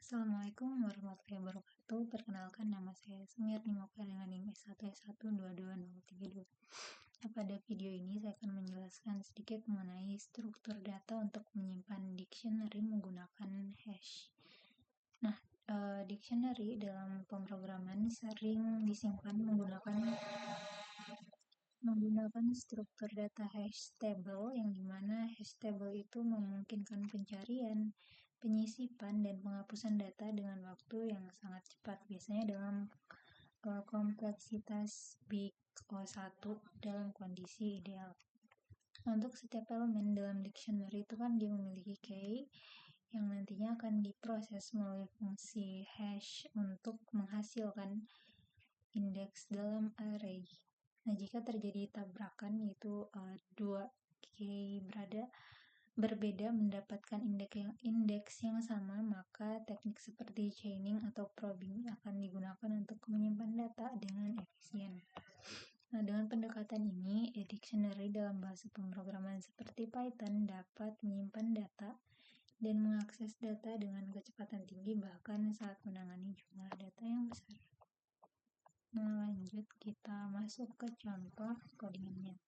Assalamualaikum warahmatullahi wabarakatuh. Perkenalkan, nama saya Sumirni Moka dengan NIM S1S1222032. Pada video ini saya akan menjelaskan sedikit mengenai struktur data untuk menyimpan dictionary menggunakan hash. Dictionary dalam pemrograman sering disimpan menggunakan struktur data hash table, yang dimana hash table itu memungkinkan pencarian, penyisipan, dan penghapusan data dengan waktu yang sangat cepat, biasanya dalam kompleksitas big O1 dalam kondisi ideal. Untuk setiap elemen dalam dictionary itu kan dia memiliki key yang nantinya akan diproses melalui fungsi hash untuk menghasilkan indeks dalam array. Jika terjadi tabrakan, yaitu dua key berbeda mendapatkan indeks yang sama, maka teknik seperti chaining atau probing akan digunakan untuk menyimpan data dengan efisien. Dengan pendekatan ini, dictionary dalam bahasa pemrograman seperti Python dapat menyimpan data dan mengakses data dengan kecepatan tinggi, bahkan saat menangani jumlah data yang besar. Lanjut, kita masuk ke contoh codingannya.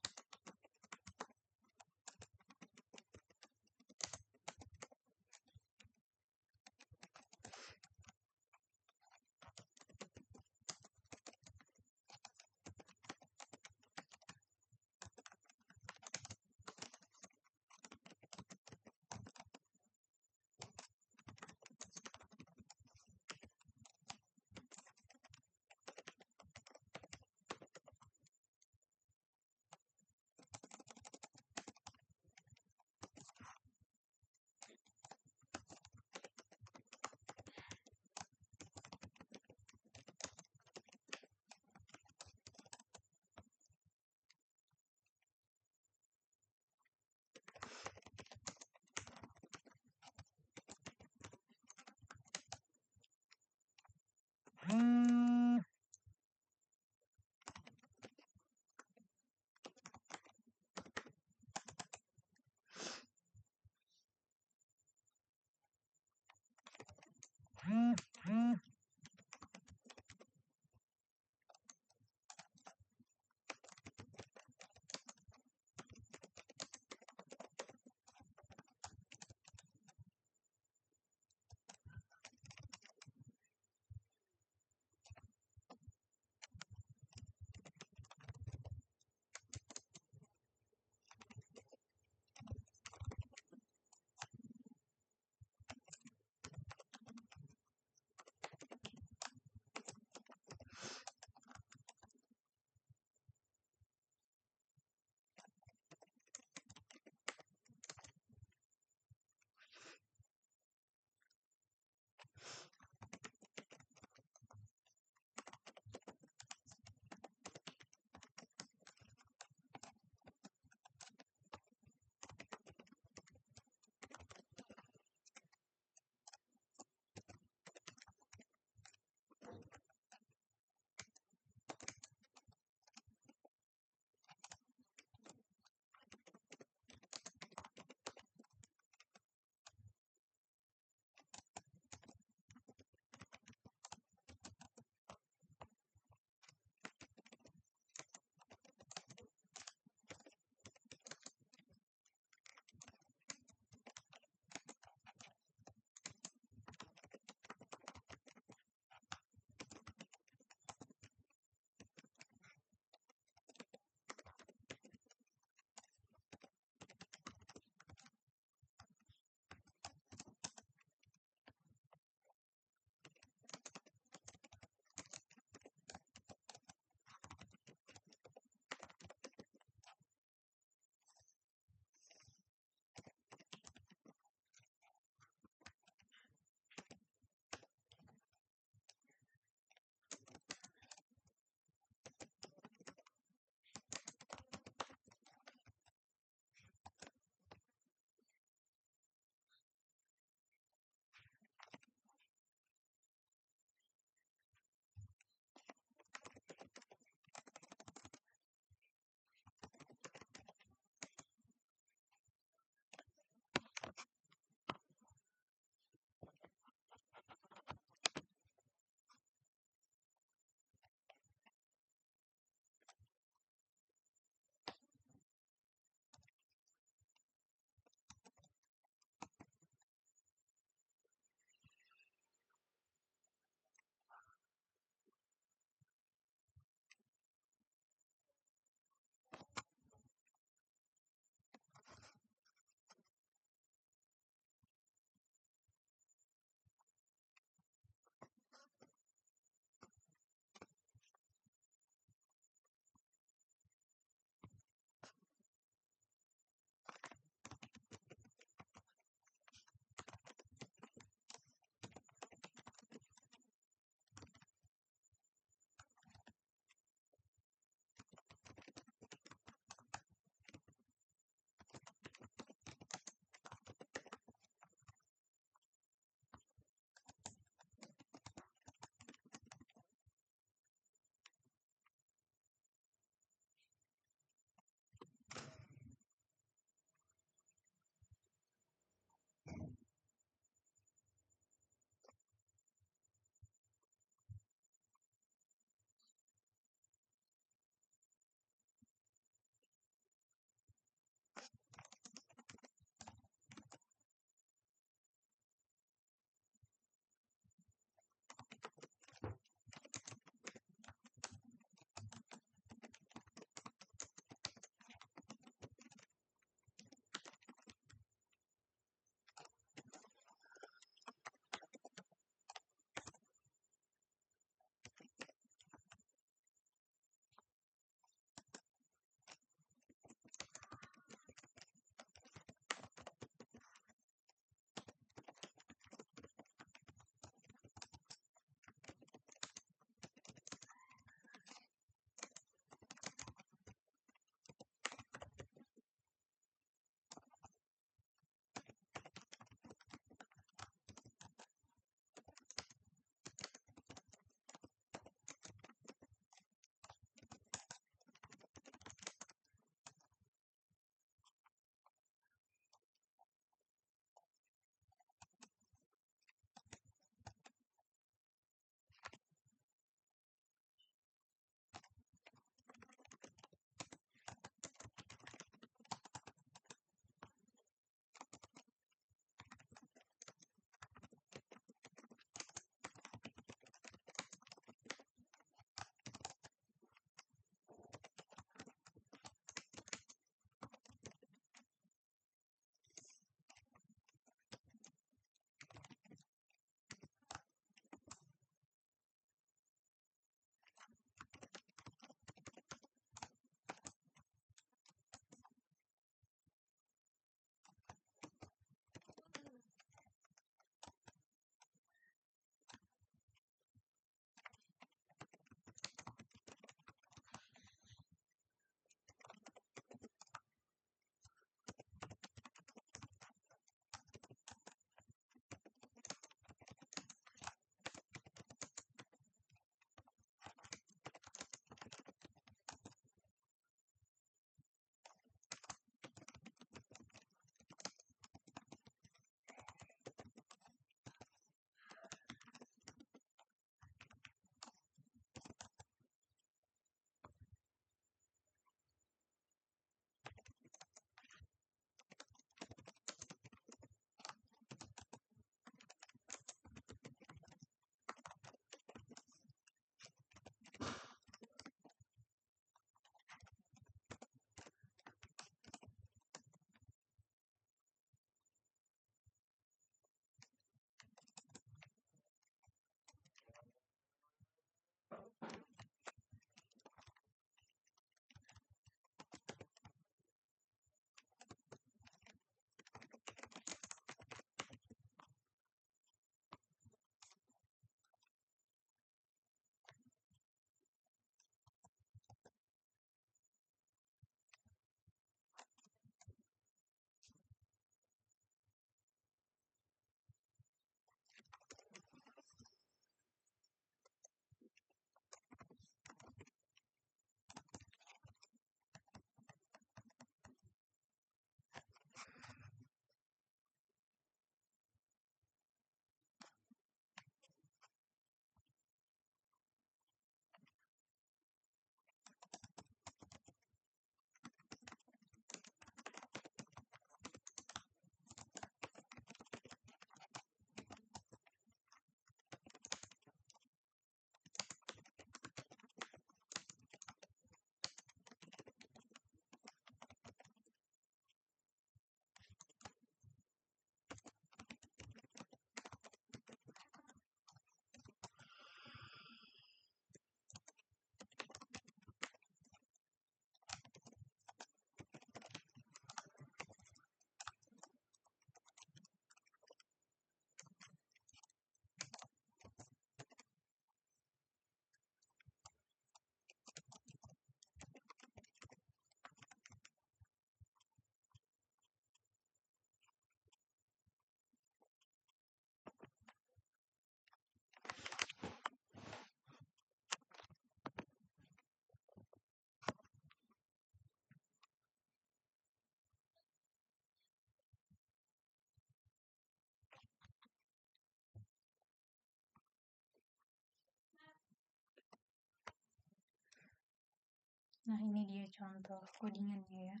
Nah, ini dia contoh codingannya ya.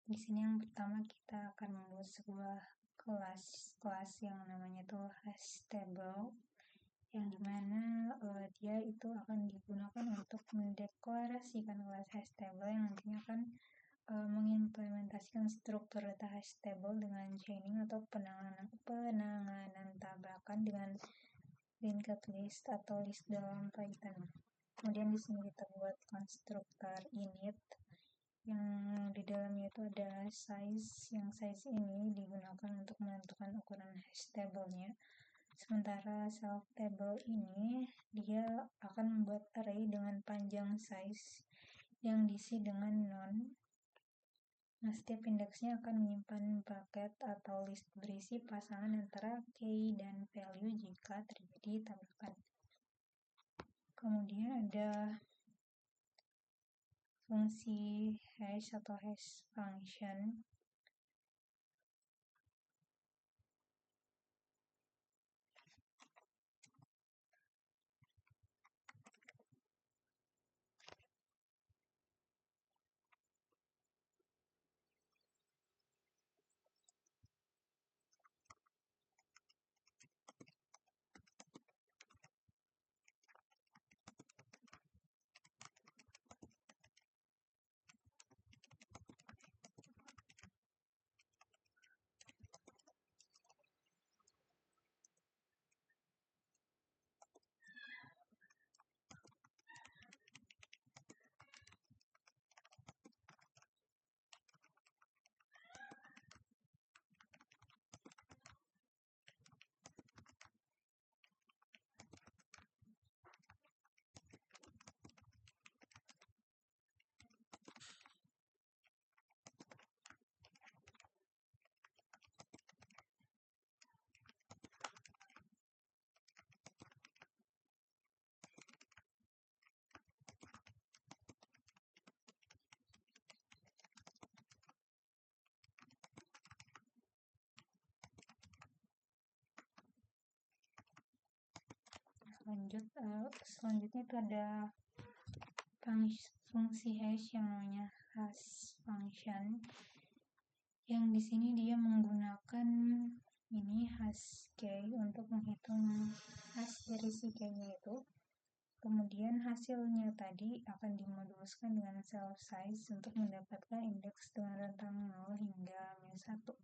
Di sini yang pertama kita akan membuat sebuah kelas yang namanya tuh hash table, yang dimana dia itu akan digunakan untuk mendeklarasikan kelas hash table yang nantinya akan mengimplementasikan struktur data hash table dengan chaining atau penanganan tabrakan dengan linked list atau list dalam Python. Kemudian di sini kita buat konstruktor init yang di dalamnya itu ada size, yang size ini digunakan untuk menentukan ukuran hash table-nya. Sementara self table ini dia akan membuat array dengan panjang size yang diisi dengan non. Nah, setiap indeksnya akan menyimpan bucket atau list berisi pasangan antara key dan value jika terjadi tabrakan. Kemudian ada fungsi hash atau hash function. Selanjutnya itu ada fungsi hash yang namanya hash function, yang di sini dia menggunakan ini hash key untuk menghitung hash dari si key-nya itu. Kemudian hasilnya tadi akan dimoduluskan dengan self size untuk mendapatkan indeks dengan rentang 0 hingga -1.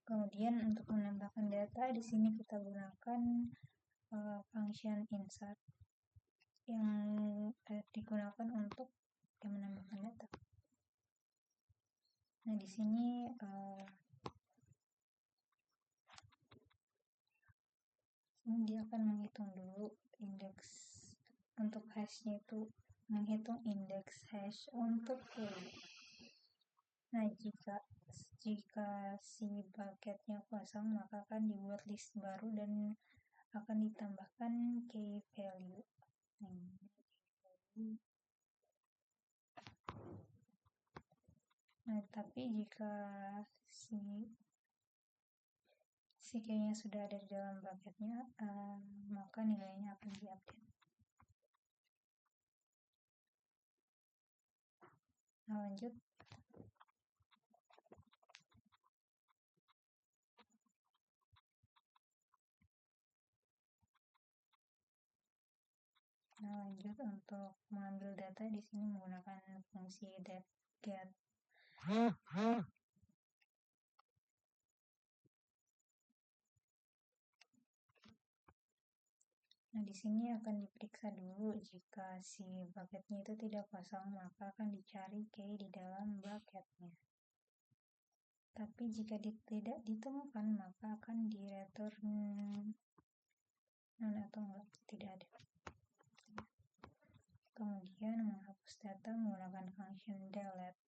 Kemudian untuk menambahkan data di sini kita gunakan function insert yang digunakan untuk menambahkan data. Nah, di sini dia akan menghitung dulu indeks untuk hashnya, itu menghitung indeks hash untuk key. Nah, jika si bucketnya kosong, maka akan dibuat list baru dan akan ditambahkan key value. Nah, tapi jika si key-nya sudah ada di dalam bucketnya, maka nilainya akan diupdate. Nah, lanjut. Untuk mengambil data di sini menggunakan fungsi get. Nah, di sini akan diperiksa dulu jika si bucketnya itu tidak kosong, maka akan dicari key di dalam bucketnya. Tapi jika tidak ditemukan, maka akan di-return none atau tidak ada. Kemudian menghapus data menggunakan function delete.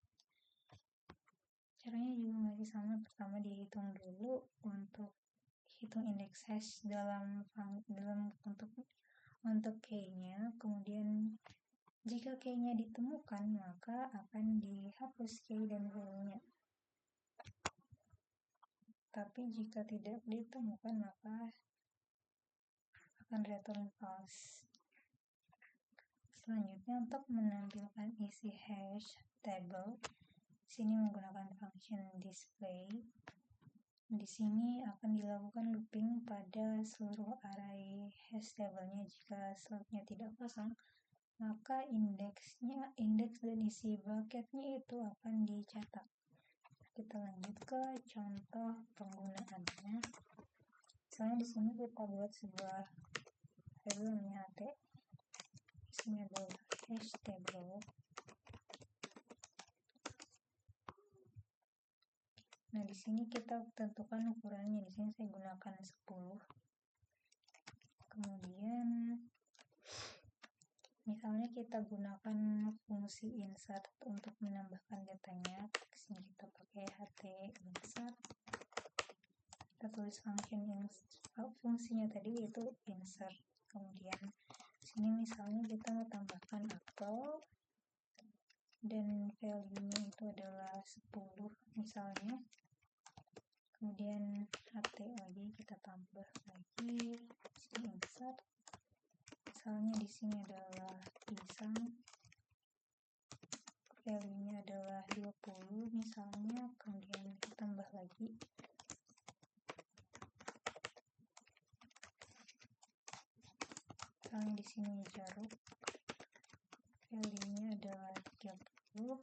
Caranya juga masih sama. Pertama dihitung dulu untuk hitung indeks hash dalam untuk key-nya. Kemudian jika key-nya ditemukan, maka akan dihapus key dan value-nya. Tapi jika tidak ditemukan, maka akan return false. Selanjutnya untuk menampilkan isi hash table, sini menggunakan function display. Di sini akan dilakukan looping pada seluruh array hash table-nya. Jika slotnya tidak kosong, maka indeks dan isi bucketnya itu akan dicetak. Kita lanjut ke contoh penggunaannya. Misalnya di sini kita buat sebuah variable namanya at, isinya adalah hash table. Nah, di sini kita tentukan ukurannya. Di sini saya gunakan 10. Kemudian misalnya kita gunakan fungsi insert untuk menambahkan datanya. Di sini kita pakai ht insert. Kita tulis fungsinya tadi itu insert. Kemudian di sini misalnya kita mau tambahkan apel dan value-nya itu adalah 10 misalnya. Kemudian ht lagi kita tambah lagi, sini insert. Misalnya di sini adalah pisang, value-nya adalah 20 misalnya, kemudian kita tambah lagi. Misalnya di sini jeruk, value-nya adalah 30.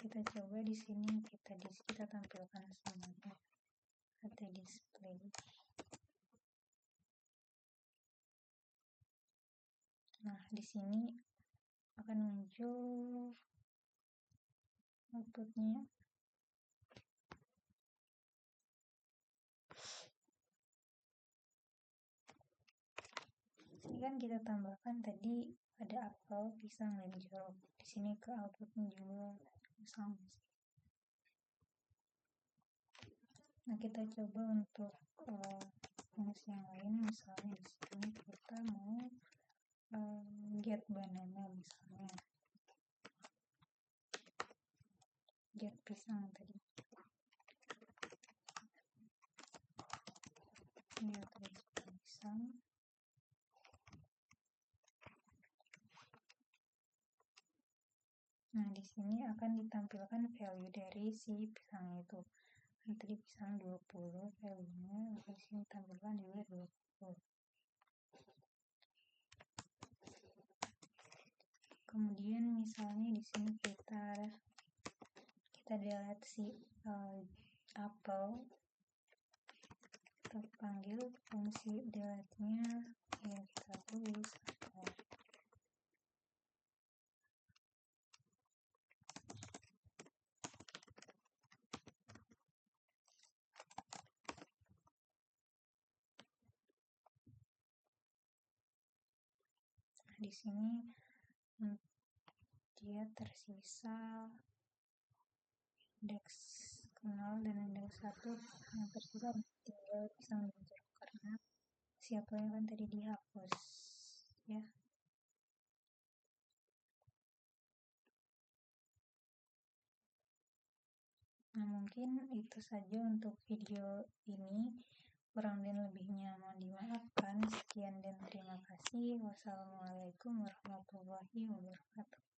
Kita coba di sini kita tampilkan semuanya. ht display. Nah, di sini akan muncul outputnya. Ini kan kita tambahkan tadi ada apel, pisang, dan jeruk. Di sini ke outputnya juga pisang. Nah, kita coba untuk fungsi yang lain. Misalnya di sini kita mau get banana misalnya, get pisang tadi. Get pisang. Nah, di sini akan ditampilkan value dari si pisang itu. Tadi pisang 20, value-nya di sini tampilkan juga 20. Kemudian misalnya di sini kita delete si apel. Kita panggil fungsi delete-nya, ya kita tulis apel. Di sini dia tersisa indeks 0 dan indeks 1 yang tersisa tinggal pisang dan jeruk karena siapa yang kan tadi dihapus ya. Nah, mungkin itu saja untuk video ini. Kurang dan lebihnya mohon dimaafkan. Sekian dan terima kasih. Wassalamualaikum warahmatullahi wabarakatuh.